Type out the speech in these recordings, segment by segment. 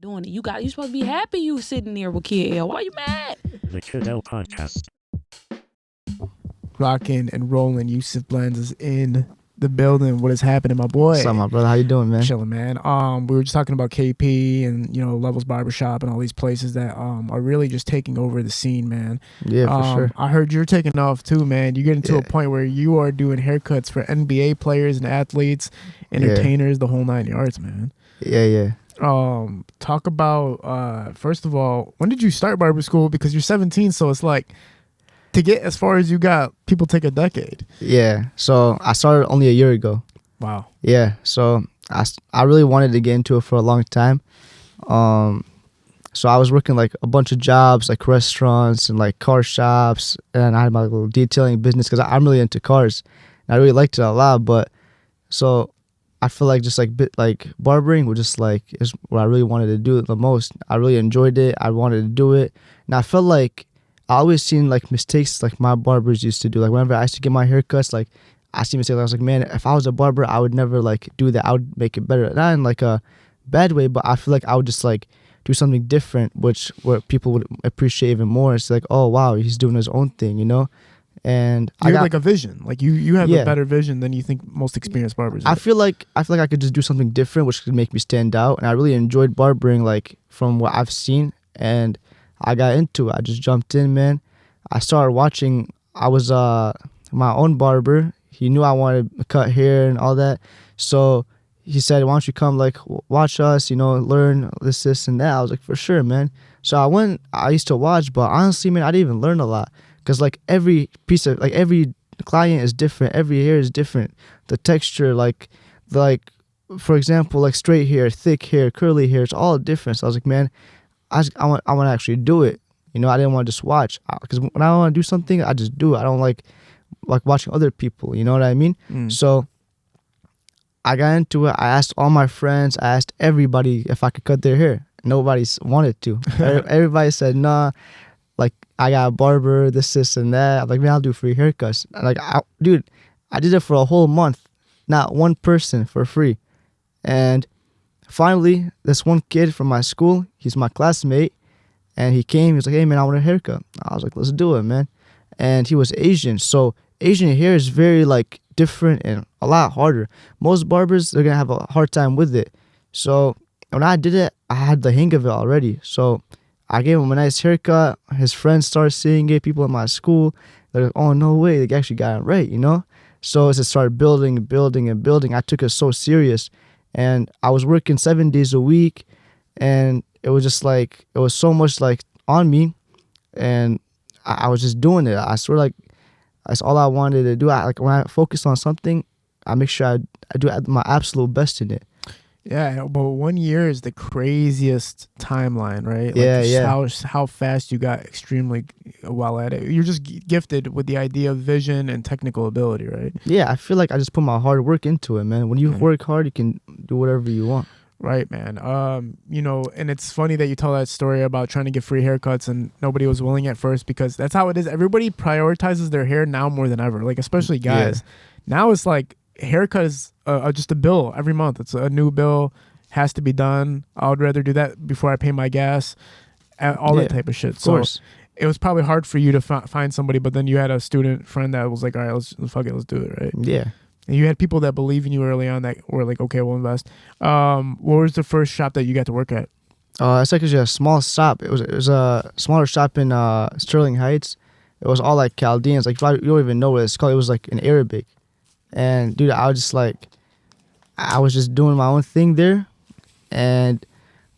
doing it. You supposed to be happy you sitting there with Kid L. Why you mad? The Kid L Podcast. Rocking and rolling. Yousif Blendz is in the building. What is happening, my boy? What's up, my brother? How you doing, man? Chilling, man. We were just talking about KP and Levels Barbershop and all these places that are really just taking over the scene, man. Yeah, for sure. I heard you're taking off too, man. You're getting to a point where you are doing haircuts for NBA players and athletes, entertainers, the whole 9 yards, man. Yeah. Talk about first of all, when did you start barber school? Because you're 17, so it's like to get as far as you got, people take a decade. Yeah. So I started only a year ago. Wow. Yeah. So I really wanted to get into it for a long time. So I was working like a bunch of jobs, like restaurants and like car shops, and I had my little detailing business because I'm really into cars. And I really liked it a lot, but so I feel like just like barbering was just like is what I really wanted to do the most. I really enjoyed it. I wanted to do it, and I felt like I always seen like mistakes like my barbers used to do. Like whenever I used to get my haircuts, like I see mistakes. I was like, man, if I was a barber, I would never like do that. I would make it better, not in like a bad way, but I feel like I would just like do something different, where people would appreciate even more. It's like, oh wow, he's doing his own thing, you know. And you have like a vision, like you have a better vision than you think most experienced barbers. I feel like I could just do something different, which could make me stand out. And I really enjoyed barbering, like from what I've seen, and I got into it. I just jumped in, man. I started watching. I was my own barber. He knew I wanted to cut hair and all that, so he said, "Why don't you come like watch us? Learn this, and that." I was like, "For sure, man." So I went. I used to watch, but honestly, man, I didn't even learn a lot. Because like every client is different, every hair is different. The texture, like for example, like straight hair, thick hair, curly hair, it's all different. So I was like, man, I want to actually do it. I didn't want to just watch. Because when I want to do something, I just do it. I don't like watching other people. You know what I mean? So I got into it. I asked all my friends. I asked everybody if I could cut their hair. Nobody wanted to. Everybody said nah. Like, I got a barber, this, and that. I'm like, man, I'll do free haircuts. And like, dude, I did it for a whole month. Not one person for free. And finally, this one kid from my school, he's my classmate, and he came. He was like, hey, man, I want a haircut. I was like, let's do it, man. And he was Asian. So Asian hair is very, like, different and a lot harder. Most barbers, they're going to have a hard time with it. So when I did it, I had the hang of it already. So I gave him a nice haircut. His friends started seeing it. People in my school, they're like, oh, no way. They actually got it right, So as it started building. I took it so serious. And I was working 7 days a week. And it was just like, it was so much like on me. And I was just doing it. I swear, like, that's all I wanted to do. When I focus on something, I make sure I do my absolute best in it. Yeah, but 1 year is the craziest timeline, right? How fast you got extremely well at it. You're just gifted with the idea of vision and technical ability, right? Yeah, I feel like I just put my hard work into it, man. When you work hard, you can do whatever you want. Right, man. And it's funny that you tell that story about trying to get free haircuts and nobody was willing at first, because that's how it is. Everybody prioritizes their hair now more than ever, like especially guys. Yeah. Now it's like haircut is just a bill every month. It's a new bill, has to be done. I would rather do that before I pay my gas, all that type of shit. Of course. So it was probably hard for you to find somebody, but then you had a student friend that was like, all right, let's do it, right? Yeah. And you had people that believe in you early on that were like, okay, we'll invest. What was the first shop that you got to work at? It's actually a small shop. It was a smaller shop in Sterling Heights. It was all like Chaldeans. Like, you don't even know what it's called. It was like in Arabic. And dude, I was just doing my own thing there, and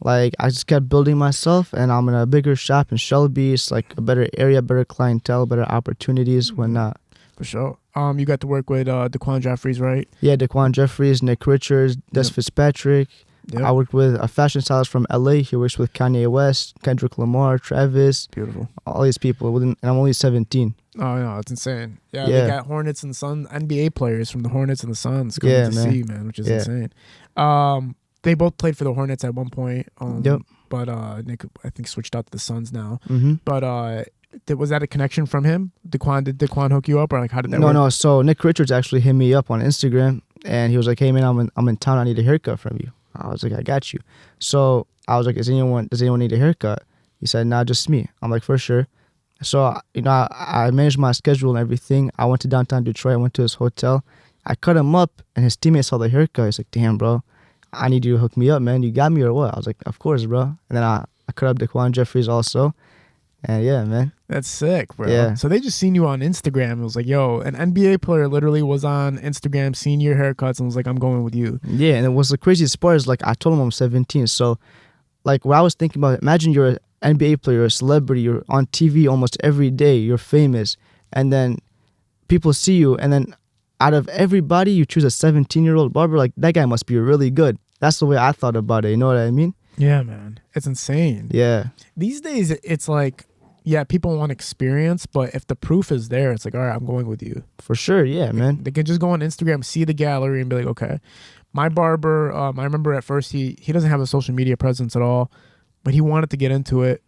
like I just kept building myself. And I'm in a bigger shop in Shelby. It's like a better area, better clientele, better opportunities. Whatnot. For sure. You got to work with Daquan Jeffries, right? Yeah, Daquan Jeffries, Nick Richards, Des Fitzpatrick. Yep. I worked with a fashion stylist from LA. He works with Kanye West, Kendrick Lamar, Travis. Beautiful. All these people. And I'm only 17. Oh, no, it's insane. Yeah, they got Hornets and Suns, NBA players from the Hornets and the Suns coming to see, man, which is insane. They both played for the Hornets at one point. But Nick, I think, switched out to the Suns now. Mm-hmm. But was that a connection from him? Did Daquan hook you up, or like how did that work? No. So Nick Richards actually hit me up on Instagram, and he was like, "Hey man, I'm in town. I need a haircut from you." I was like, I got you. So I was like, does anyone need a haircut? He said, nah, just me. I'm like, for sure. So, I managed my schedule and everything. I went to downtown Detroit. I went to his hotel. I cut him up, and his teammates saw the haircut. He's like, damn, bro, I need you to hook me up, man. You got me or what? I was like, of course, bro. And then I cut up Daquan Jeffries also. And yeah, man. That's sick, bro. Yeah. So they just seen you on Instagram. It was like, yo, an NBA player literally was on Instagram, seen your haircuts, and was like, I'm going with you. Yeah, and it was the craziest part is, like, I told him I'm 17. So, like, what I was thinking about, imagine you're an NBA player, a celebrity, you're on TV almost every day, you're famous, and then people see you, and then out of everybody, you choose a 17-year-old barber. Like, that guy must be really good. That's the way I thought about it. You know what I mean? Yeah, man. It's insane. Yeah. These days, it's like, yeah, people want experience, but if the proof is there, it's like, all right, I'm going with you. For sure. Yeah, man. They can just go on Instagram, see the gallery, and be like, okay. My barber, I remember at first he doesn't have a social media presence at all, but he wanted to get into it.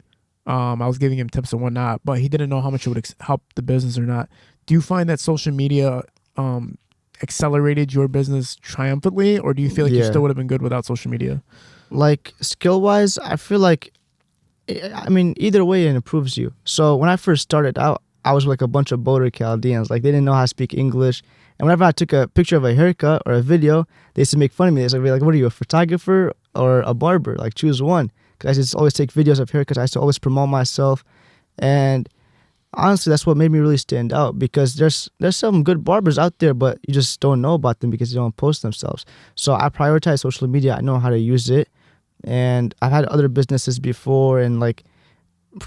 I was giving him tips and whatnot, but he didn't know how much it would help the business or not. Do you find that social media accelerated your business triumphantly, or do you feel like you still would have been good without social media? Like, skill-wise, I feel like, I mean, either way, it improves you. So when I first started out, I was like a bunch of Boulder Chaldeans. Like, they didn't know how to speak English. And whenever I took a picture of a haircut or a video, they used to make fun of me. They used to be like, what are you, a photographer or a barber? Like, choose one. Because I just always take videos of haircuts. I used to always promote myself. And honestly, that's what made me really stand out, because there's some good barbers out there, but you just don't know about them because they don't post themselves. So I prioritize social media. I know how to use it. And I've had other businesses before, and like,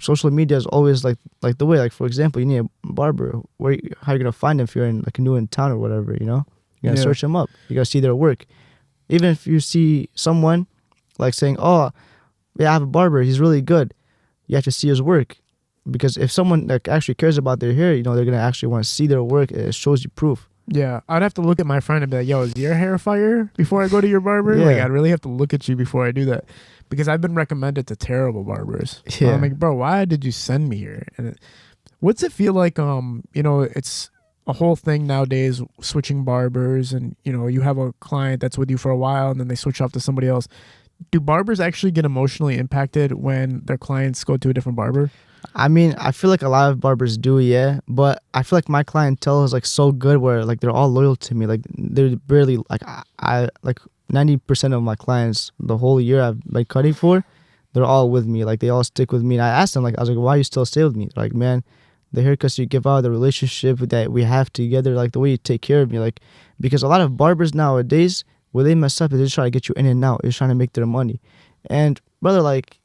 social media is always like the way. Like, for example, you need a barber. How are you gonna find him if you're in like new in town or whatever? You know, you gotta search them up. You gotta see their work. Even if you see someone like saying, "Oh, yeah, I have a barber. He's really good," you have to see his work, because if someone like actually cares about their hair, they're gonna actually want to see their work. It shows you proof. Yeah, I'd have to look at my friend and be like, yo, is your hair fire before I go to your barber? Yeah. Like, I'd really have to look at you before I do that, because I've been recommended to terrible barbers. Yeah. I'm like, bro, why did you send me here? And what's it feel like? It's a whole thing nowadays, switching barbers, and you have a client that's with you for a while and then they switch off to somebody else. Do barbers actually get emotionally impacted when their clients go to a different barber? I mean, I feel like a lot of barbers do, yeah. But I feel like my clientele is like so good where like they're all loyal to me. Like, they're barely like, I like 90% of my clients the whole year I've been cutting for, they're all with me. Like, they all stick with me. And I asked them, like, I was like, why you still stay with me? They're like, man, the haircuts you give out, the relationship that we have together, like the way you take care of me. Like, because a lot of barbers nowadays, where they mess up is they just try to get you in and out. They're trying to make their money. And brother, like,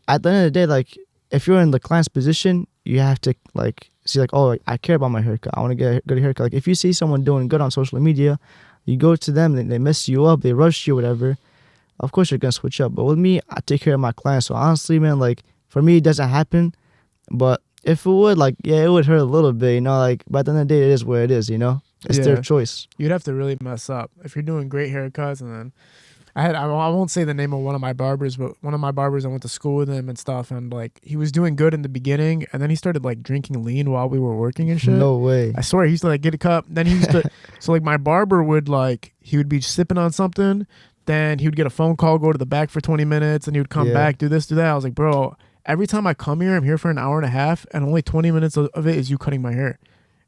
at the end of the day, like, if you're in the client's position, you have to like see like, oh, I care about my haircut. I want to get a good haircut. Like, if you see someone doing good on social media, you go to them, they mess you up, they rush you, whatever. Of course, you're gonna switch up. But with me, I take care of my clients. So honestly, man, like, for me, it doesn't happen. But if it would, like, yeah, it would hurt a little bit, like, by the end of the day, it is what it is, It's their choice. You'd have to really mess up if you're doing great haircuts. And then I won't say the name of one of my barbers, but one of my barbers, I went to school with him and stuff, and like, he was doing good in the beginning, and then he started like drinking lean while we were working and shit. No way. I swear, he used to like get a cup, then he used to so like, my barber would like, he would be sipping on something, then he would get a phone call, go to the back for 20 minutes, and he would come back, do this, do that. I was like, bro, every time I come here, I'm here for an hour and a half, and only 20 minutes of it is you cutting my hair.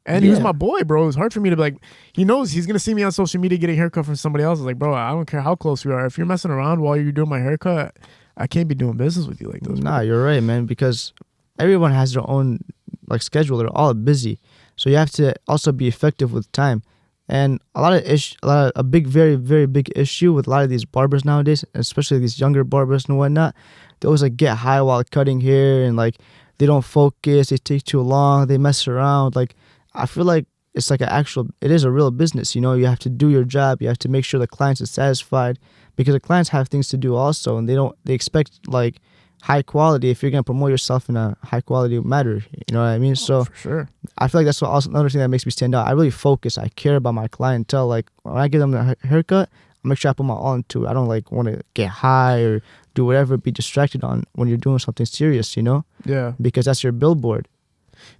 And he was my boy, bro. It was hard for me to be like, he knows he's going to see me on social media getting a haircut from somebody else. I was like, bro, I don't care how close we are. If you're messing around while you're doing my haircut, I can't be doing business with you like this. Nah, you're right, man, because everyone has their own like schedule. They're all busy. So you have to also be effective with time. And a big, very, very big issue with a lot of these barbers nowadays, especially these younger barbers and whatnot, they always like get high while cutting hair, and like, they don't focus, they take too long, they mess around. Like, I feel like it's like it is a real business, you have to do your job, you have to make sure the clients are satisfied, because the clients have things to do also, and they expect like high quality if you're going to promote yourself in a high quality matter, you know what I mean? So for sure. I feel like that's also another thing that makes me stand out. I really focus, I care about my clientele. Like, when I give them a haircut, I make sure I put my all into it. I don't like want to get high or do whatever, be distracted on when you're doing something serious, Yeah. because that's your billboard.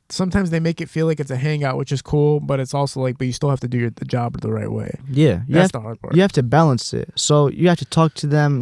Sometimes they make it feel like it's a hangout, which is cool, but it's also like, but you still have to do the job the right way. Yeah, That's the hard part. you have to balance it. So you have to talk to them,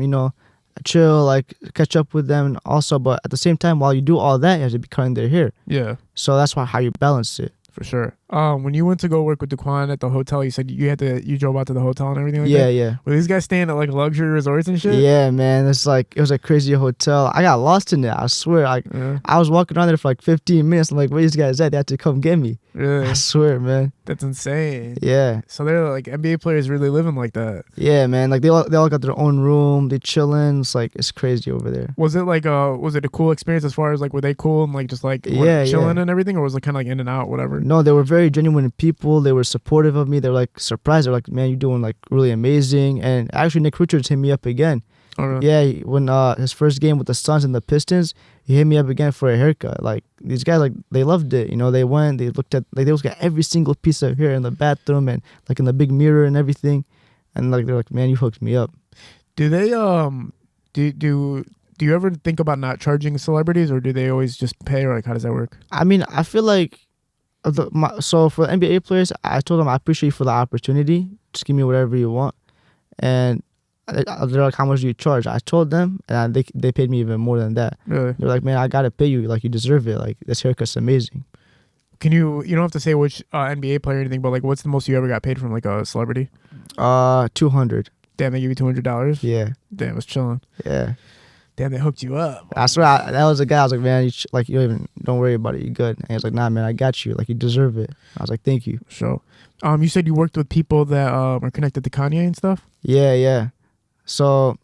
chill, like catch up with them, and also, but at the same time, while you do all that, you have to be cutting their hair. Yeah, So that's how you balance it. for sure. When you went to go work with Daquan at the hotel, you said you drove out to the hotel and everything like that? Yeah. Were these guys staying at like luxury resorts and shit? Yeah, man. It was a crazy hotel. I got lost in it. I swear. Yeah. I was walking around there for like 15 minutes. I'm like, where these guys at? They had to come get me. Really? I swear, man. That's insane. Yeah. So they're like NBA players really living like that. Yeah, man. Like they all got their own room. They chilling. It's crazy over there. Was it like was it a cool experience as far as like were they cool and like just like Yeah, chilling yeah. and everything, or was it kind of like in and out, whatever? No, they were very genuine people. They were supportive of me. They were like surprised. They're like, man, you're doing like really amazing. And actually, Nick Richards hit me up again. Oh, really? Yeah, when his first game with the Suns and the Pistons, he hit me up again for a haircut. Like these guys, like they loved it. They went, they looked at every single piece of hair in the bathroom and like in the big mirror and everything, and like they're like, man, you hooked me up. Do they do you ever think about not charging celebrities, or do they always just pay, or like how does that work? I mean, I feel like so for NBA players, I told them I appreciate you for the opportunity. Just give me whatever you want, and they're like, how much do you charge? I told them, and they paid me even more than that. Really? They're like, man, I gotta pay you. Like you deserve it. Like this haircut's amazing. Can you don't have to say which NBA player or anything, but like what's the most you ever got paid from like a celebrity? 200. Damn, they give you $200? Yeah. Damn, it's chilling. Yeah. Damn, they hooked you up. I swear, that was the guy. I was like, man, you don't worry about it. You good. And he was like, nah, man, I got you. Like, you deserve it. I was like, thank you. So, you said you worked with people that are connected to Kanye and stuff? Yeah. So,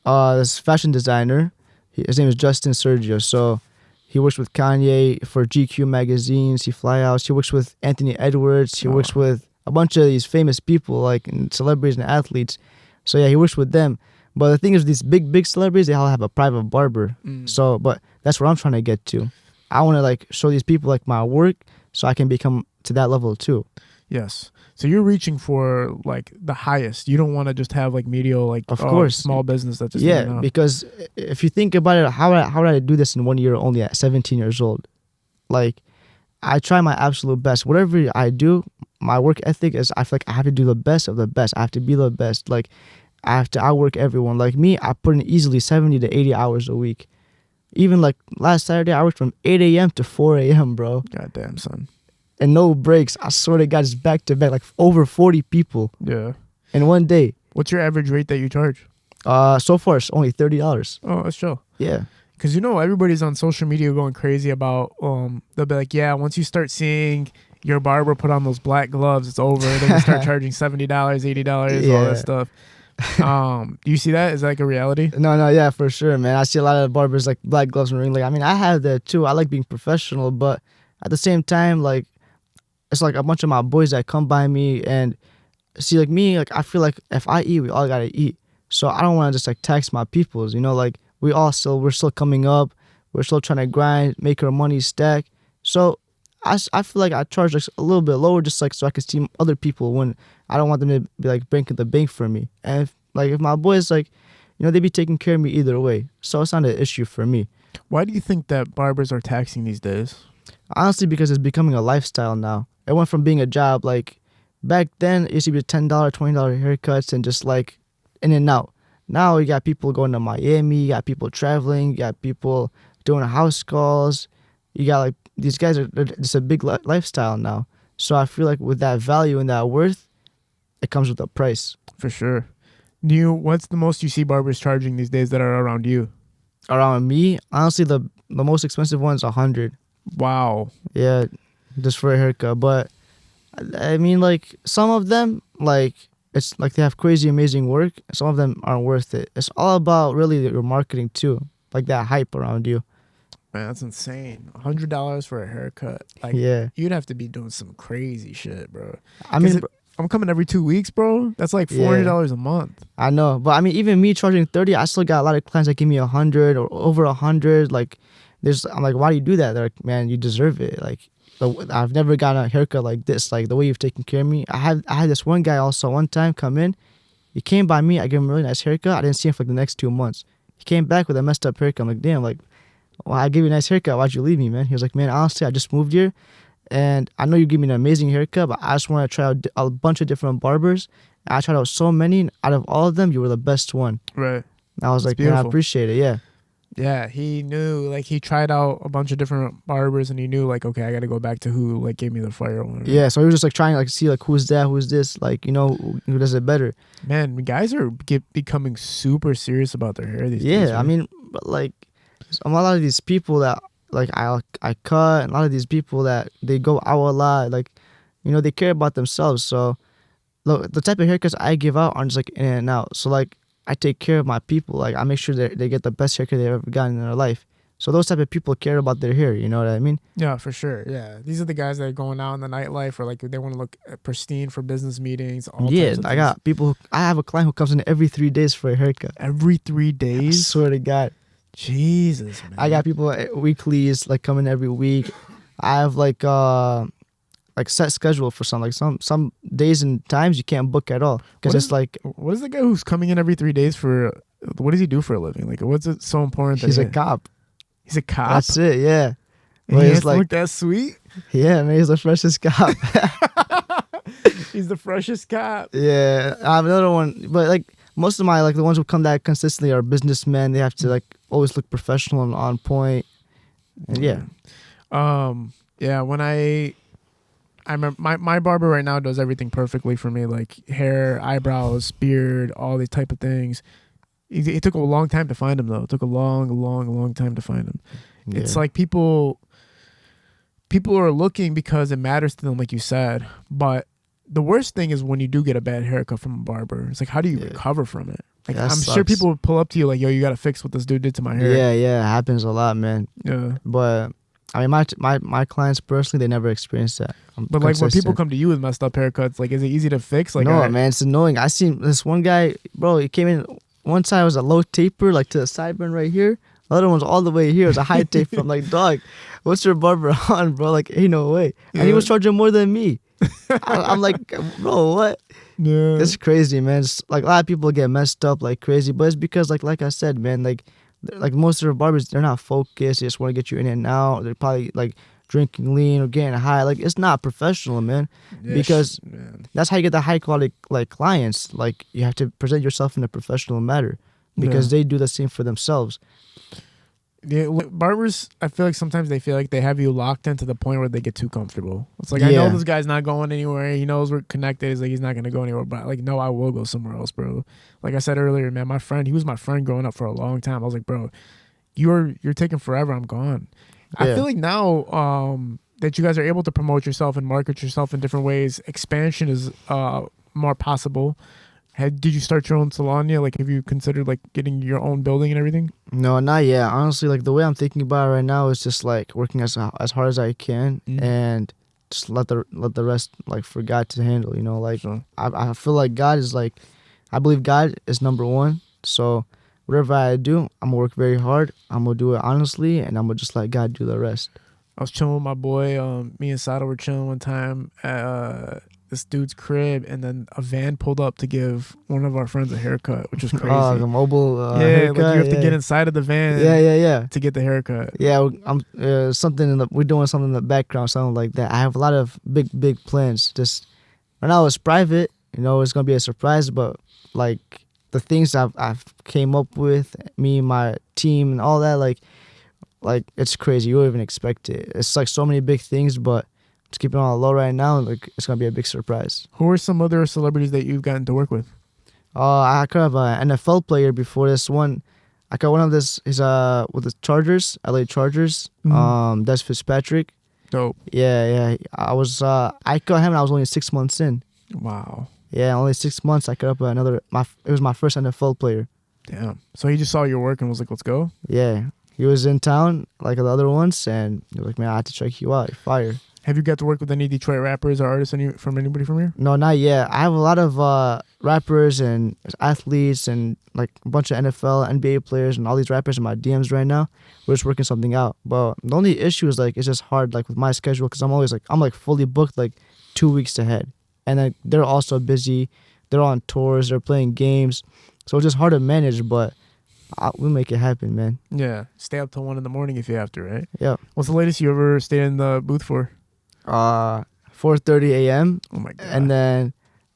this fashion designer, his name is Justin Sergio. So, he works with Kanye for GQ magazines. He fly outs. He works with Anthony Edwards. He works with a bunch of these famous people, like and celebrities and athletes. So, yeah, he works with them. But the thing is, these big celebrities, they all have a private barber. So, but that's what I'm trying to get to. I want to like show these people like my work so I can become to that level too. Yes. So you're reaching for like the highest. You don't want to just have like medial, like Of course. small business that's just Yeah, because if you think about it, how did I do this in 1 year only at 17 years old? Like, I try my absolute best. Whatever I do, my work ethic is I feel like I have to do the best of the best. I have to be the best. Like, I have to outwork everyone. Like me, I put in easily 70 to 80 hours a week. Even like last Saturday, I worked from 8 a.m. to 4 a.m., bro. Goddamn, son. And no breaks. I swear to God, it's back to back, like over 40 people Yeah. in one day. What's your average rate that you charge? So far, it's only $30. Oh, that's chill. Yeah. Because everybody's on social media going crazy about they'll be like, yeah, once you start seeing your barber put on those black gloves, it's over. Then you start charging $70, $80, all that stuff. Do you see that? Is that like a reality? No, yeah, for sure, man. I see a lot of barbers like black gloves and ring. Like, I mean, I have that too. I like being professional, but at the same time, like, it's like a bunch of my boys that come by me and see, like me, like I feel like if I eat, we all gotta eat. So I don't want to just like tax my peoples, like we're still coming up, we're still trying to grind, make our money stack. So I feel like I charge like a little bit lower, just like so I can see other people when I don't want them to be like breaking the bank for me. And if my boys like, they be taking care of me either way. So it's not an issue for me. Why do you think that barbers are taxing these days? Honestly, because it's becoming a lifestyle now. It went from being a job, like back then it used to be $10, $20 haircuts and just like in and out. Now you got people going to Miami, you got people traveling, you got people doing house calls. You got like these guys they're just a big lifestyle now. So I feel like with that value and that worth, it comes with a price. For sure. What's the most you see barbers charging these days that are around you? Around me, honestly, the most expensive one's $100. Wow. Yeah, just for a haircut. But I mean, like some of them, like it's like they have crazy amazing work. Some of them aren't worth it. It's all about really your marketing too, like that hype around you. Man, that's insane. $100 for a haircut. Like, Yeah. You'd have to be doing some crazy shit, bro. I mean, I'm coming every 2 weeks, bro. That's like $400 a month. I know, but I mean, even me charging 30, I still got a lot of clients that give me 100 or over 100. Like, I'm like, why do you do that? They're like, man, you deserve it. Like, I've never gotten a haircut like this. Like the way you've taken care of me. I had this one guy also one time come in. He came by me. I gave him a really nice haircut. I didn't see him for like the next 2 months. He came back with a messed up haircut. I'm like, damn, like well, I gave you a nice haircut. Why'd you leave me, man? He was like, man, honestly, I just moved here. And I know you give me an amazing haircut, but I just want to try out a bunch of different barbers. I tried out so many. And out of all of them, you were the best one. Right. And I was That's like, man, I beautiful. appreciate it. Yeah. Yeah, he knew, like, he tried out a bunch of different barbers, and he knew, like, okay, I got to go back to who, like, gave me the fire one. Yeah. So he was just like trying to like see like who's that, who's this, like, you know, who does it better. Man, guys are becoming super serious about their hair these days. Yeah. Right? I mean, but like a lot of these people that like I cut, and a lot of these people that they go out a lot, like, you know, they care about themselves. So look, the type of haircuts I give out aren't just like in and out. So like I take care of my people. Like I make sure that they get the best haircut they've ever gotten in their life. So those type of people care about their hair. You know what I mean? Yeah, for sure. Yeah, these are the guys that are going out in the nightlife, or like they want to look pristine for business meetings. All Yeah, types of I things. got people. I have a client who comes in every 3 days for a haircut. Every 3 I days. swear to God. Jesus, man. I got people weeklies like coming every week. I have like set schedule for some days and times you can't book at all because What it's is- like What is the guy who's coming in every 3 days for? What does he do for a living? Like, what's it so important? he's that a he- cop. He's a cop. That's it. Yeah. And But he it's has to like look that sweet. yeah, man, he's the freshest cop. He's the freshest cop. Yeah, I have another one, but like most of my like the ones who come that consistently are businessmen. They have to like always look professional and on point. And yeah. Yeah. When I remember my barber right now does everything perfectly for me, like hair, eyebrows, beard, all these type of things. It took a long time to find him though. It took a long time to find him. It's Yeah. like people are looking because it matters to them, like you said. But the worst thing is when you do get a bad haircut from a barber. It's like, how do you Yeah. recover from it? Like, Yeah, that I'm sure sucks. people would pull up to you like, yo, you got to fix what this dude did to my hair. Yeah, it happens a lot, man. Yeah. But I mean, my clients personally, they never experience that. I'm But like when people consistent. come to you with messed up haircuts, like, is it easy to fix? Like, no, man, it's annoying. I seen this one guy, bro. He came in. One side was a low taper, like to the sideburn right here. The other one's all the way here. It was a high taper. I'm like, dog, what's your barber on, bro? Like, ain't no way. And he was charging more than me. I'm like, bro, what? Yeah. It's crazy, man. It's like a lot of people get messed up like crazy, but it's because like I said, man, like most of the barbers, they're not focused. They just want to get you in and out. They're probably like drinking lean or getting high. Like it's not professional, man. because- man. That's how you get the high quality like clients. Like you have to present yourself in a professional manner because they do the same for themselves. Yeah, barbers, I feel like sometimes they feel like they have you locked into the point where they get too comfortable. It's like, I know Yeah. this guy's not going anywhere. He knows we're connected. He's like, he's not going to go anywhere. But like, no, I will go somewhere else, bro. Like I said earlier, man, my friend, he was my friend growing up for a long time. I was like, bro, you're taking forever. I'm gone. I Yeah. feel like now that you guys are able to promote yourself and market yourself in different ways, expansion is more possible. Did you start your own salon yet? Like, have you considered like getting your own building and everything? No, not yet. Honestly, like the way I'm thinking about it right now is just like working as hard as I can Mhm. and just let the rest like for God to handle. You know, like Sure. I feel like God is like, I believe God is number one. So whatever I do, I'm gonna work very hard. I'm gonna do it honestly, and I'm gonna just let God do the rest. I was chilling with my boy. Me and Sada were chilling one time at this dude's crib, and then a van pulled up to give one of our friends a haircut, which was crazy. Oh, the mobile yeah, haircut. like you have to yeah. get inside of the van Yeah. to get the haircut. Yeah, I'm we're doing something in the background, something like that. I have a lot of big plans. Just right now it's private, you know, it's gonna be a surprise, but like the things I've came up with, me, my team, and all that, like it's crazy. You don't even expect it. It's like so many big things, but just keeping it on the low right now. Like it's gonna be a big surprise. Who are some other celebrities that you've gotten to work with? I could have an NFL player before this one. I got one of this. He's with the Chargers, LA Chargers. Mhm. That's Fitzpatrick. Dope. Yeah. I cut him. And I was only 6 months in. Wow. Yeah, only 6 months. I cut up another. It was my first NFL player. Damn. So he just saw your work and was like, let's go? Yeah, he was in town like the other ones, and he was like, "Man, I had to check you out. You're fire." Have you got to work with any Detroit rappers or artists from anybody from here? No, not yet. I have a lot of rappers and athletes and like a bunch of NFL, NBA players and all these rappers in my DMs right now. We're just working something out. But the only issue is like it's just hard like with my schedule because I'm like fully booked like 2 weeks ahead, and then they're also busy. They're on tours. They're playing games, so it's just hard to manage. But we'll make it happen, man. Yeah. Stay up till 1 a.m. if you have to, right? Yeah. What's the latest you ever stayed in the booth for? 4:30 a.m. Oh my god. and then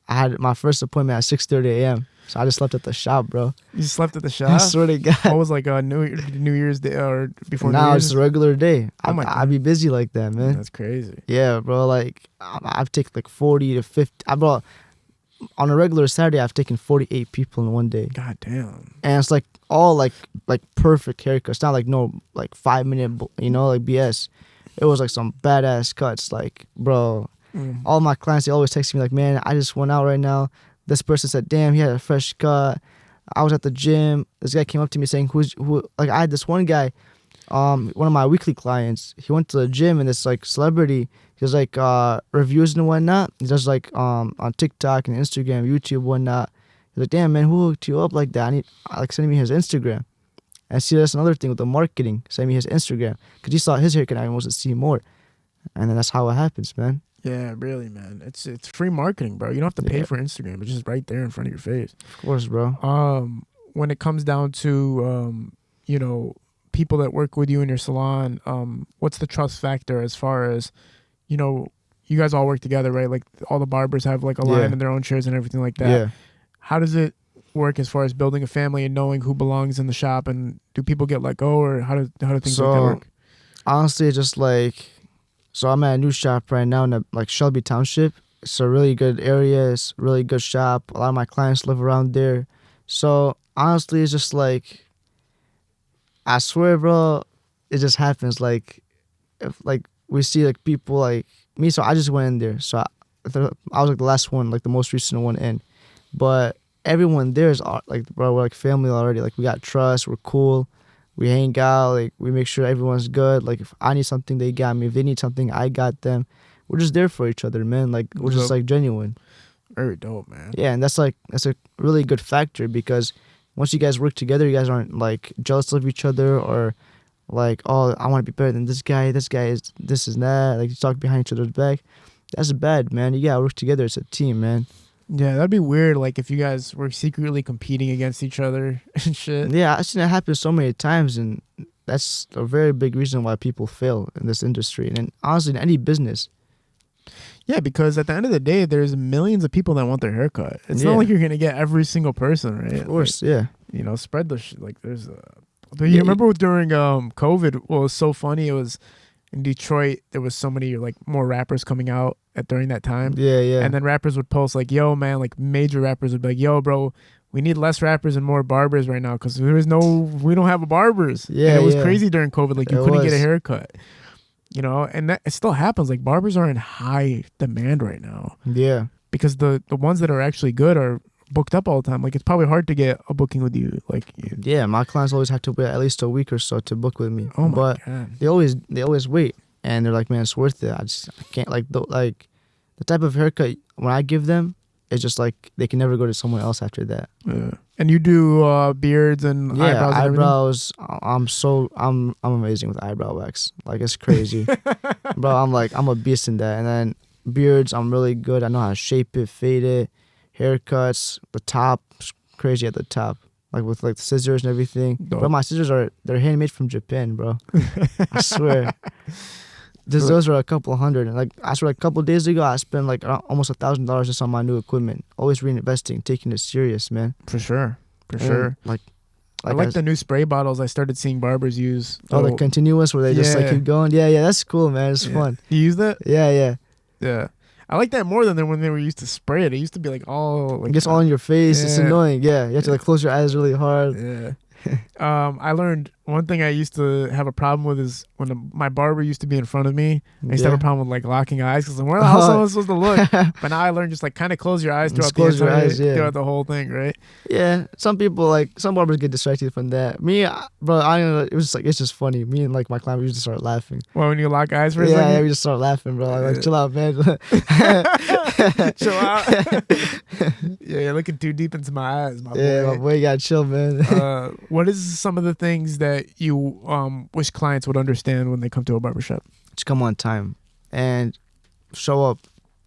I had my first appointment at 6:30 a.m. So I just slept at the shop, bro. You slept at the I shop? swear to God. What was like New Year's Day or before New Now Year's? it's a regular day. Oh my I'd be busy like that, man. That's crazy. Yeah, bro. Like I've taken like 40 to 50. I brought on a regular Saturday. I've taken 48 people in one day, God damn. and it's like all like perfect haircuts. It's not like no like 5 minute, like BS. It was like some badass cuts. Like, bro, all my clients, they always text me like, man, I just went out right now. This person said, damn, he had a fresh cut. I was at the gym. This guy came up to me saying, who? Like, I had this one guy, one of my weekly clients. He went to the gym, and this like celebrity, he does like reviews and whatnot. He does like on TikTok and Instagram, YouTube, whatnot. He's like, damn, man, who hooked you up like that? Like sending me his Instagram. And see, that's another thing with the marketing. Send me his Instagram, because he saw his haircut and wants to see more. And then that's how it happens, man. Yeah, really, man. It's free marketing, bro. You don't have to pay for Instagram. It's just right there in front of your face. Of course, bro. When it comes down to people that work with you in your salon, what's the trust factor as far as, you guys all work together, right? Like all the barbers have like a line in their own chairs and everything like that. Yeah. How does it work as far as building a family and knowing who belongs in the shop, and do people get let go, or how do things like that work? Honestly, just like, so I'm at a new shop right now in like Shelby Township. It's a really good area. It's a really good shop. A lot of my clients live around there. So honestly, it's just like, I swear, bro, it just happens. Like, if like we see like people like me, so I just went in there. So I was like the last one, like the most recent one in. But everyone there is like, bro, we're like family already. Like, we got trust. We're cool. We hang out. Like, we make sure everyone's good. Like, if I need something, they got me. If they need something, I got them. We're just there for each other, man. Like, we're just like genuine. Very dope, man. Yeah, and that's a really good factor, because once you guys work together, you guys aren't like jealous of each other, or like, oh, I want to be better than this guy. This guy is this and that. Like, you talk behind each other's back. That's bad, man. You gotta work together. It's a team, man. Yeah, that'd be weird. Like if you guys were secretly competing against each other and shit. Yeah, I've seen it happen so many times, and that's a very big reason why people fail in this industry, and honestly, in any business. Yeah, because at the end of the day, there's millions of people that want their haircut. It's not like you're gonna get every single person, right? Of course, like, spread the like. There's But you remember during COVID, what was so funny? It was in Detroit. There was so many like more rappers coming out during that time. Yeah. And then rappers would post like, "Yo, man," like major rappers would be like, "Yo, bro, we need less rappers and more barbers right now because we don't have barbers." Yeah, and it was crazy during COVID. Like you couldn't get a haircut. And that it still happens. Like barbers are in high demand right now. Yeah. Because the ones that are actually good are booked up all the time. Like it's probably hard to get a booking with you. Like yeah, my clients always have to wait at least a week or so to book with me. Oh my God. They always wait, and they're like, man, it's worth it. I can't like the type of haircut when I give them, it's just like they can never go to someone else after that. Yeah. And you do beards and eyebrows. And eyebrows. I'm amazing with eyebrow wax. Like it's crazy, bro. I'm a beast in that. And then beards, I'm really good. I know how to shape it, fade it. Haircuts, the top, crazy at the top, like with like the scissors and everything. Dope. But my scissors they're handmade from Japan, bro. I swear. Those are a couple hundred. And like I swear, a couple of days ago, I spent like almost $1,000 just on my new equipment. Always reinvesting, taking it serious, man. For sure. Like I like the new spray bottles I started seeing barbers use. Oh, the continuous where they just like keep going. Yeah, that's cool, man. It's fun. You use that? Yeah. I like that more than when they were used to spray it. It used to be like all like just all in your face. Yeah. It's annoying. Yeah, you have to like close your eyes really hard. Yeah. I learned one thing I used to have a problem with is when my barber used to be in front of me. I used to have a problem with like locking eyes because where the hell am I supposed to look? But now I learned just like kind of close your eyes throughout throughout the whole thing, right? Yeah, some barbers get distracted from that. Me, bro, I don't know. It was just like it's just funny. Me and like my client, we used to start laughing. Well, when you lock eyes for a second? Yeah, we just start laughing, bro. Like chill out, man. Chill out. Yeah, you're looking too deep into my eyes, my boy. Yeah, my boy, you gotta chill, man. What is some of the things that you wish clients would understand when they come to a barbershop? Just come on time and show up.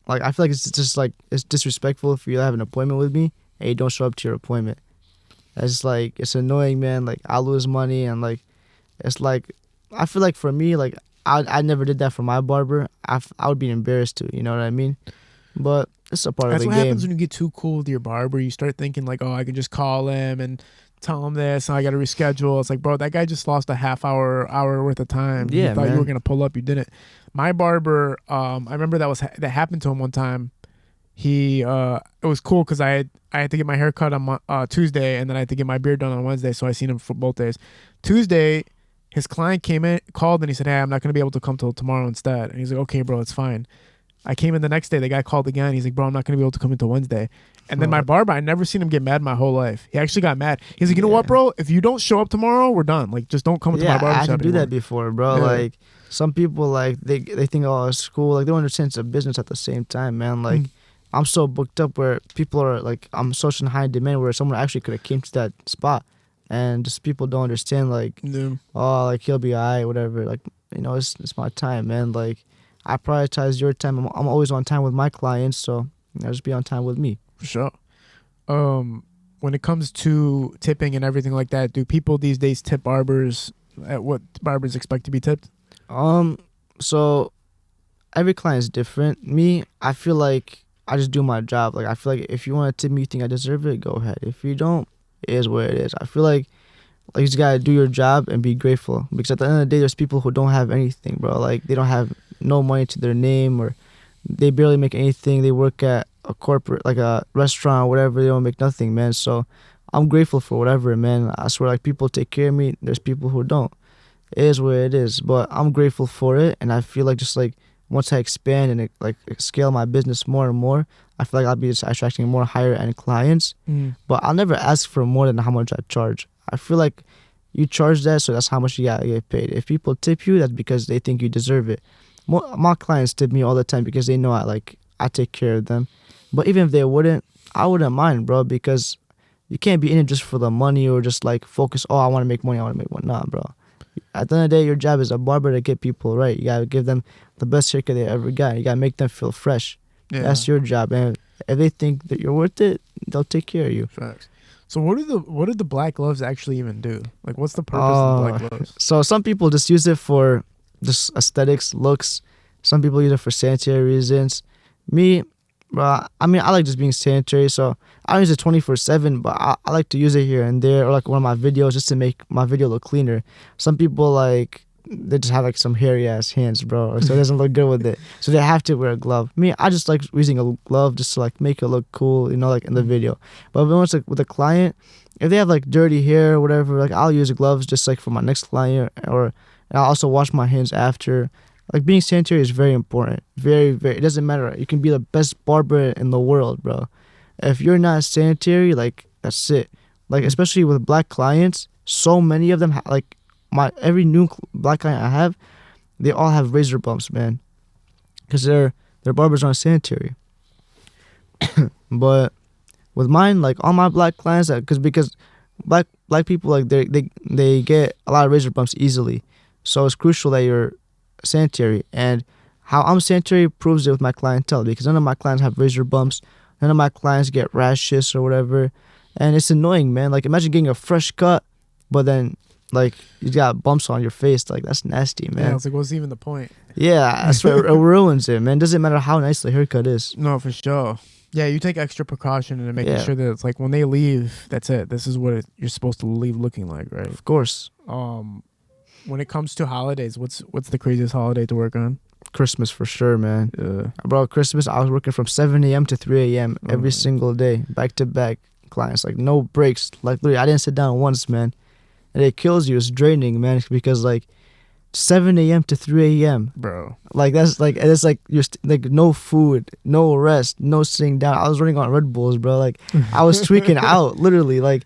Like I feel like it's just like it's disrespectful if you have an appointment with me and you don't show up to your appointment. It's like it's annoying, man. Like I lose money and like it's like I feel like for me, like I never did that for my barber. I would be embarrassed to, you know what I mean? But it's a part That's of what the game. happens when you get too cool with your barber. You start thinking like, oh, I can just call him and tell him this, and I got to reschedule. It's like, bro, that guy just lost a hour worth of time. Yeah, you thought you man. were gonna pull up, you didn't. My barber, I remember that happened to him one time. He it was cool because I had to get my hair cut on Tuesday, and then I had to get my beard done on Wednesday, so I seen him for both days. Tuesday, his client called, and he said, hey, I'm not gonna be able to come till tomorrow instead. And he's like, okay, bro, it's fine. I came in the next day. The guy called again. He's like, bro, I'm not going to be able to come until Wednesday. And then my barber, I never seen him get mad my whole life. He actually got mad. He's like, you know what, bro? If you don't show up tomorrow, we're done. Like, just don't come to my barbershop I had to do anymore. that before, bro. Yeah. Like some people, like they think, oh, it's cool. Like they don't understand it's a business at the same time, man. Like I'm so booked up where people are like, I'm such in high demand where someone actually could have came to that spot, and just people don't understand. Like, oh, like he'll be alright, whatever. Like, you know, it's my time, man. Like I prioritize your time. I'm always on time with my clients, so I'll just be on time with me. For sure. When it comes to tipping and everything like that, do people these days tip barbers at what barbers expect to be tipped? So every client is different. Me, I feel like I just do my job. Like I feel like if you want to tip me, you think I deserve it, go ahead. If you don't, it is what it is. I feel like you just gotta do your job and be grateful, because at the end of the day, there's people who don't have anything, bro. Like they don't have no money to their name, or they barely make anything. They work at a corporate, like a restaurant or whatever. They don't make nothing, man. So I'm grateful for whatever, man. I swear, like people take care of me. There's people who don't. It is what it is, but I'm grateful for it. And I feel like just like once I expand and like scale my business more and more, I feel like I'll be just attracting more higher end clients. But I'll never ask for more than how much I charge. I feel like you charge that, so that's how much you gotta get paid. If people tip you, that's because they think you deserve it. My clients tip me all the time because they know I take care of them. But even if they wouldn't, I wouldn't mind, bro, because you can't be in it just for the money or just like focus, oh, I want to make money, I want to make money. Nah, bro. At the end of the day, your job as a barber to get people right. You gotta give them the best haircut they ever got. You gotta make them feel fresh. Yeah. That's your job. And if they think that you're worth it, they'll take care of you. Facts. So what do the black gloves actually even do? Like, what's the purpose of the black gloves? So some people just use it for just aesthetics, looks. Some people use it for sanitary reasons. Me, bro, I mean, I like just being sanitary, so I don't use it 24/7, but I like to use it here and there, or like one of my videos just to make my video look cleaner. Some people, like, they just have like some hairy ass hands, bro, so it doesn't look good with it. So they have to wear a glove. Me, I just like using a glove just to like make it look cool, you know, like in the video. But when it's like with a client, if they have like dirty hair or whatever, like I'll use gloves just like for my next client, and I'll also wash my hands after. Like being sanitary is very important. Very, very. It doesn't matter. You can be the best barber in the world, bro. If you're not sanitary, like that's it. Like especially with black clients, so many of them like every new black client I have, they all have razor bumps, man, because their barbers aren't sanitary. But with mine, like all my black clients, because black people, like they get a lot of razor bumps easily, so it's crucial that you're sanitary. And how I'm sanitary proves it with my clientele, because none of my clients have razor bumps, none of my clients get rashes or whatever, and it's annoying, man. Like imagine getting a fresh cut, but then like you got bumps on your face. Like that's nasty, man. Yeah, it's like, what's even the point? Yeah, I swear it ruins it, man. Doesn't matter how nice the haircut is. No, for sure. Yeah, you take extra precaution in making sure that it's like when they leave, that's it. This is what you're supposed to leave looking like, right? Of course. When it comes to holidays, what's the craziest holiday to work on? Christmas for sure, man. Bro, Christmas, I was working from 7 a.m. to 3 a.m. every single day, back to back clients, like no breaks. Like literally, I didn't sit down once, man. And it kills you. It's draining, man, because like 7 a.m. to 3 a.m. Bro. Like that's like, it's like you're like no food, no rest, no sitting down. I was running on Red Bulls, bro. Like I was tweaking out, literally. Like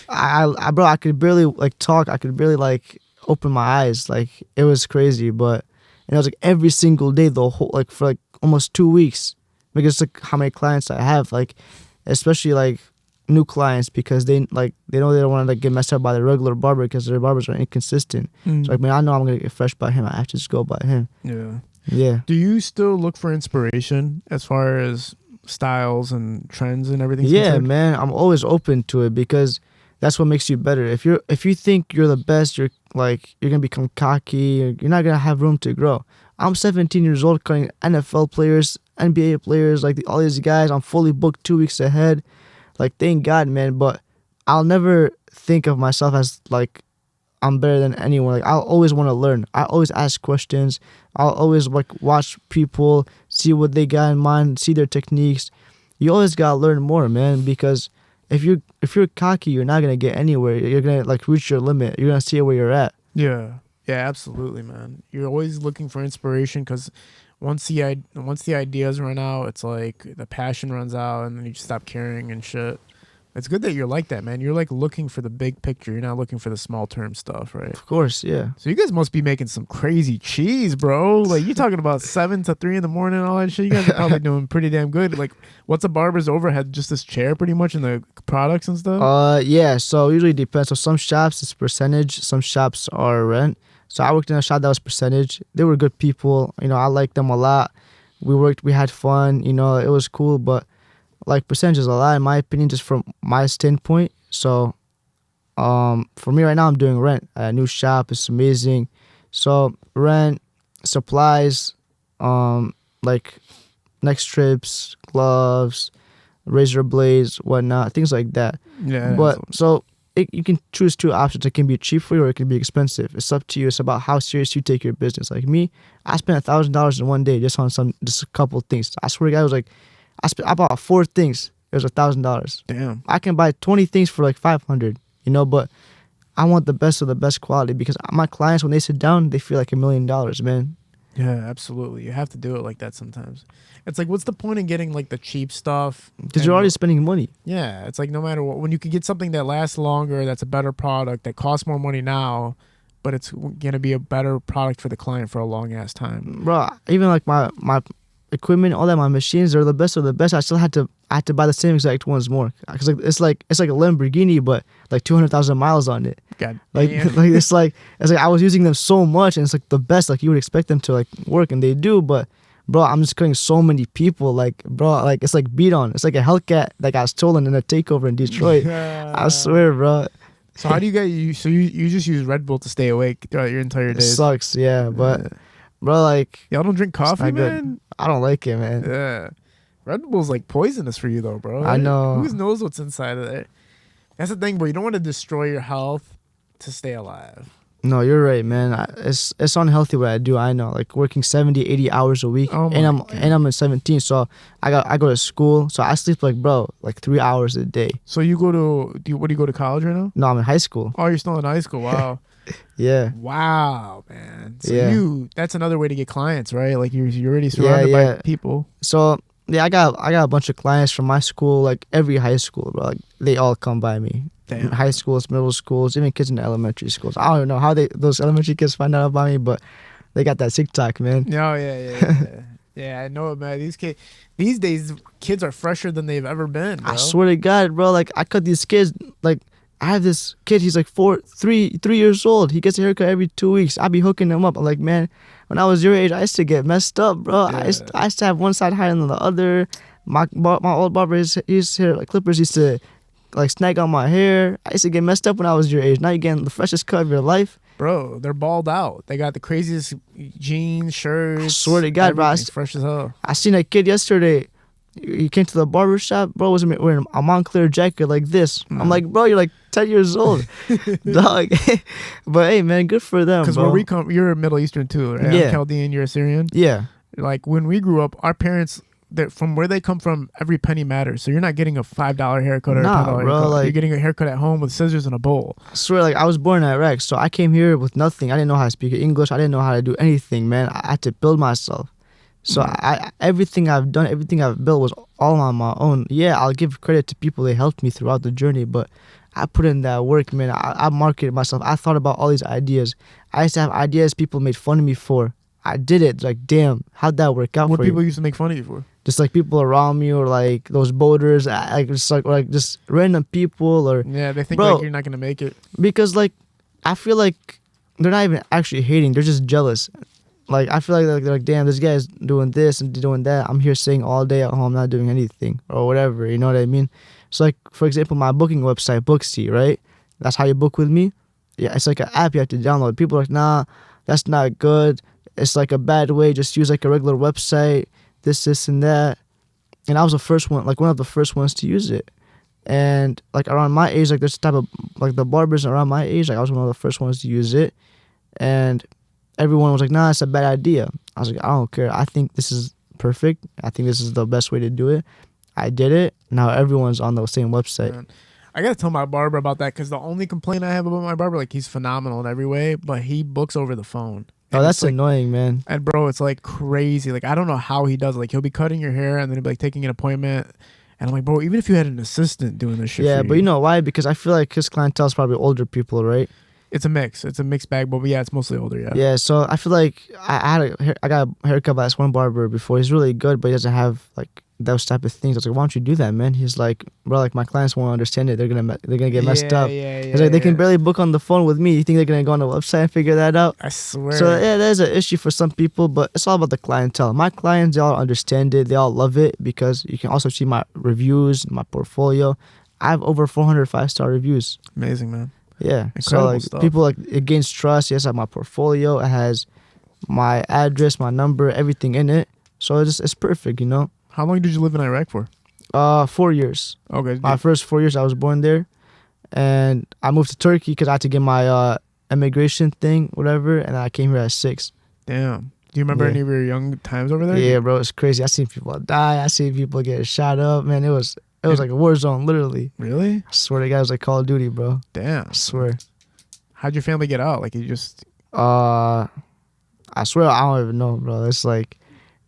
I could barely like talk. I could barely like open my eyes. Like it was crazy. But and it was like every single day, the whole, like for like almost 2 weeks, because like how many clients I have, like especially like new clients, because they know they don't want to like get messed up by the regular barber because their barbers are inconsistent. So like, man, I know I'm gonna get fresh by him. I have to just go by him. Yeah. Do you still look for inspiration as far as styles and trends and everything? Yeah, man, I'm always open to it, because That's what makes you better. If you think you're the best, you're gonna become cocky. You're not gonna have room to grow. I'm 17 years old, cutting NFL players, NBA players, like all these guys. I'm fully booked 2 weeks ahead. Like, thank God, man. But I'll never think of myself as like I'm better than anyone. Like, I'll always want to learn. I always ask questions. I'll always like watch people, see what they got in mind, see their techniques. You always gotta learn more, man, because if you're cocky, you're not gonna get anywhere. You're gonna like reach your limit. You're gonna see where you're at. Yeah, absolutely, man. You're always looking for inspiration because once the ideas run out, it's like the passion runs out, and then you just stop caring and shit. It's good that you're like that, man. You're like looking for the big picture. You're not looking for the small term stuff, right? Of course, yeah. So you guys must be making some crazy cheese, bro. Like, you talking about 7 to 3 in the morning and all that shit. You guys are probably doing pretty damn good. Like, what's a barber's overhead? Just this chair, pretty much, and the products and stuff. Yeah. So it usually depends. So some shops it's percentage. Some shops are rent. So I worked in a shop that was percentage. They were good people. You know, I liked them a lot. We had fun. You know, it was cool, but like percentage is a lot in my opinion, just from my standpoint. So for me right now, I'm doing rent at a new shop. It's amazing. So rent, supplies, like neck strips, gloves, razor blades, whatnot, things like that. Yeah. But so you can choose two options. It can be cheap for you or it can be expensive. It's up to you. It's about how serious you take your business. Like me, I spent $1,000 in one day just on just a couple things. I swear to God, it was like I bought 4 things. It was $1,000. Damn. I can buy 20 things for like 500. You know, but I want the best of the best quality because my clients, when they sit down, they feel like $1 million, man. Yeah, absolutely. You have to do it like that sometimes. It's like, what's the point in getting like the cheap stuff? Because you're already spending money. Yeah, it's like no matter what, when you could get something that lasts longer, that's a better product, that costs more money now, but it's gonna be a better product for the client for a long ass time. Bro, even like my equipment, all that, my machines are the best of the best. I still had to buy the same exact ones more because it's like a Lamborghini, but like 200,000 miles on it. God, like damn. like it's like I was using them so much, and it's like the best. Like you would expect them to like work, and they do. But bro, I'm just cutting so many people. Like bro, like it's like beat on. It's like a Hellcat that got stolen in a takeover in Detroit. I swear, bro. So how do you get So you just use Red Bull to stay awake throughout your entire It day? sucks, yeah, but bro, like y'all don't drink coffee, not good. man. I don't like it, man. Yeah, Red Bull's like poisonous for you, though, bro. I know. Who knows what's inside of there? That's the thing, bro. You don't want to destroy your health to stay alive. No, you're right, man. It's unhealthy what I do. I know, like working 70, 80 hours a week, Oh and my I'm at 17, so I go to school, so I sleep like 3 hours a day. So you go to what do you go to college right now? No, I'm in high school. Oh, you're still in high school. Wow. Yeah. Wow, man. So Yeah. that's another way to get clients, right? Like you're already surrounded by people. So yeah, I got a bunch of clients from my school, like every high school, bro. Like they all come by me. Damn. High schools, middle schools, even kids in the elementary schools. I don't know how those elementary kids find out about me, but they got that TikTok, man. Oh, yeah. Yeah, I know it, man. These days, kids are fresher than they've ever been, bro. I swear to God, bro. Like I cut these kids. Like I have this kid. He's like 3 years old. He gets a haircut every 2 weeks. I be hooking him up. I'm like, man, when I was your age, I used to get messed up, bro. Yeah. I used to have one side higher than the other. My old barber, his hair like clippers used to like snag on my hair. I used to get messed up when I was your age. Now you're getting the freshest cut of your life. Bro, they're balled out. They got the craziest jeans, shirts. I swear to God, bro. everything's fresh as hell. I seen a kid yesterday. He came to the barber shop, bro. Was wearing a Montclair jacket like this. I'm like, bro, you're like 10 years old, dog. But hey, man, good for them. Because bro. where we come, you're Middle Eastern too, right? Yeah. I'm Chaldean, you're Assyrian. Yeah, Like when we grew up, our parents, from where they come from, every penny matters. So you're not getting a $5 haircut or Nah, a $10 bro, haircut. like- You're getting a haircut at home with scissors and a bowl. I swear, like I was born in Iraq, so I came here with nothing. I didn't know how to speak English. I didn't know how to do anything, man. I had to build myself. So everything I've done, everything I've built was all on my own. Yeah, I'll give credit to people that helped me throughout the journey, but I put in that work, man. I marketed myself. I thought about all these ideas. I used to have ideas people made fun of me for. I did it. Like, damn, how'd that work out What for people you? used to make fun of you for? Just like people around me, or like those boaters, just random people, or Yeah, they think Bro. like you're not gonna make it. because like I feel like they're not even actually hating. They're just jealous. Like I feel like they're like, damn, this guy's doing this and doing that. I'm here sitting all day at home, not doing anything or whatever. You know what I mean? So like, for example, my booking website, Booksy, right? That's how you book with me? Yeah, it's like an app you have to download. People are like, nah, that's not good. It's like a bad way. Just use like a regular website, this, and that. And I was the first one, like one of the first ones to use it. And like around my age, like this type of, like the barbers around my age, like I was one of the first ones to use it. And everyone was like, nah, it's a bad idea. I was like, I don't care. I think this is perfect. I think this is the best way to do it. I did it. Now everyone's on the same website. Man, I gotta tell my barber about that because the only complaint I have about my barber, like he's phenomenal in every way, but he books over the phone. Oh, And that's it's like, annoying, man. and bro, it's like crazy. Like I don't know how he does it. Like he'll be cutting your hair and then he'll be like taking an appointment. And I'm like, bro, even if you had an assistant doing this shit, Yeah, for but you know why? Because I feel like his clientele is probably older people, right? it's a mix. It's a mixed bag, but yeah, it's mostly older. Yeah. Yeah, so I feel like I got a haircut by this one barber before. He's really good, but he doesn't have like those type of things. I was like, why don't you do that, man? He's like, bro, like my clients won't understand it. They're gonna get messed up. Yeah, He's like, they can barely book on the phone with me. You think they're gonna go on the website and figure that out? I swear. So yeah, there's an issue for some people, but it's all about the clientele. My clients, they all understand it. They all love it because you can also see my reviews, my portfolio. I have over 400 5-star reviews. Amazing, man. Yeah. Incredible So like stuff. people like it gains trust. Yes, I have my portfolio. It has my address, my number, everything in it. So it's perfect, you know. How long did you live in Iraq for? 4 years. Okay. My first 4 years I was born there, and I moved to Turkey because I had to get my immigration thing, whatever, and I came here at 6. Damn. Do you remember Yeah. any of your young times over there? Yeah, bro, it's crazy. I seen people die. I seen people get shot up. Man, it was like a war zone, literally. Really? I swear to God, it was like Call of Duty, bro. Damn. I swear. How'd your family get out? Like you just I swear I don't even know, bro. It's like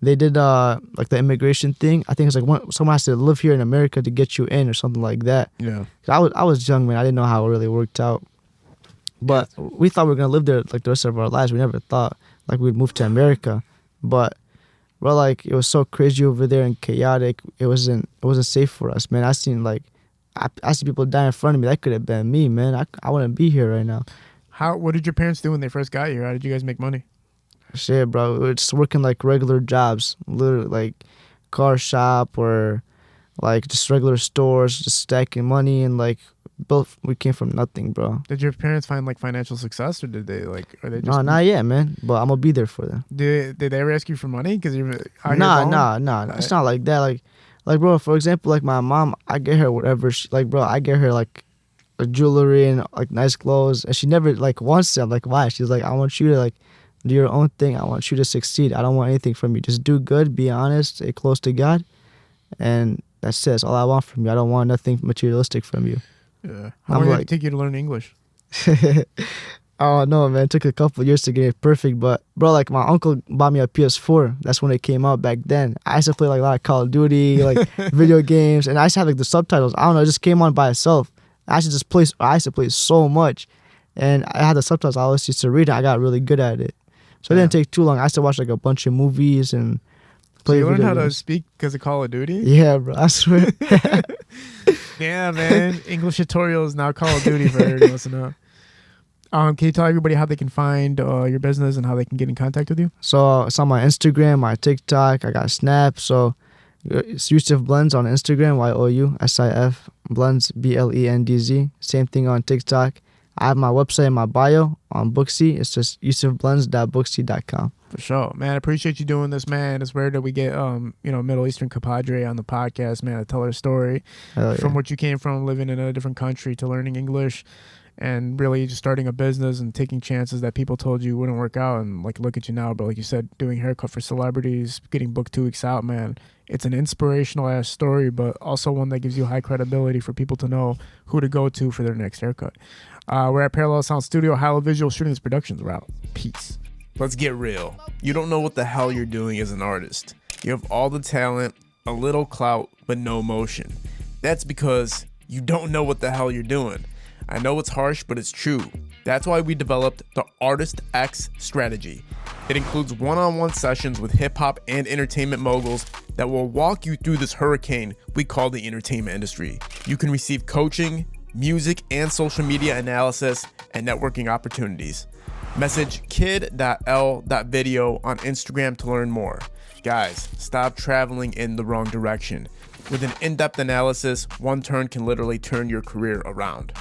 they did like the immigration thing. I think it's like someone has to live here in America to get you in or something like that. yeah. 'Cause I was young, man. I didn't know how it really worked out. But we thought we were gonna live there like the rest of our lives. We never thought like we'd move to America. But bro, like it was so crazy over there and chaotic. It wasn't safe for us, man. I seen people die in front of me. That could have been me, man. I wouldn't be here right now. What did your parents do when they first got here? How did you guys make money? Shit, bro. We were just working like regular jobs, literally like car shop or like just regular stores, just stacking money and like we came from nothing, bro. Did your parents find like financial success, or did they like? Are they just? No, not yet, man. But I'm gonna be there for them. Did they ever ask you for money? Because you're out here Nah. balling? It's not like that. Like, bro. For example, like my mom, I get her whatever. I get her like a jewelry and like nice clothes, and she never like wants it. I'm like, why? She's like, I want you to like do your own thing. I want you to succeed. I don't want anything from you. Just do good, be honest, stay close to God, and that's it. That's all I want from you. I don't want nothing materialistic from you. Yeah. How I'm long did like- it take you to learn English? Oh no, man! It took a couple years to get it perfect, but bro, like my uncle bought me a PS4. That's when it came out back then. I used to play like a lot of Call of Duty, like video games, and I used to have like the subtitles. I don't know, it just came on by itself. I used to play so much, and I had the subtitles. I always used to read it. I got really good at it, so it didn't take too long. I used to watch like a bunch of movies and So play. you learned video how to games. speak because of Call of Duty? Yeah, bro. I swear. Yeah, man. English tutorials now Call of Duty for everybody wants to know. Can you tell everybody how they can find your business and how they can get in contact with you? So it's on my Instagram, my TikTok. I got Snap. So it's Yousif Blendz on Instagram, YOUSIF Blendz BLENDZ. Same thing on TikTok. I have my website in my bio on Booksy. It's just yousifblendz.booksy.com. For sure, man. I appreciate you doing this, man. It's rare that we get Middle Eastern compadre on the podcast, man, to tell her story Hell from yeah. what you came from, living in a different country, to learning English, and really just starting a business and taking chances that people told you wouldn't work out. And like, look at you now, bro. Like you said, doing haircut for celebrities, getting booked 2 weeks out, man. It's an inspirational ass story, but also one that gives you high credibility for people to know who to go to for their next haircut. We're at Parallel Sound Studio, Hilo Visual Shooting Productions. We're out. Peace. Let's get real. You don't know what the hell you're doing as an artist. You have all the talent, a little clout, but no motion. That's because you don't know what the hell you're doing. I know it's harsh, but it's true. That's why we developed the Artist X strategy. It includes one-on-one sessions with hip-hop and entertainment moguls that will walk you through this hurricane we call the entertainment industry. You can receive coaching, music and social media analysis, and networking opportunities. Message kid.l.video on Instagram to learn more. Guys, stop traveling in the wrong direction. With an in-depth analysis, one turn can literally turn your career around.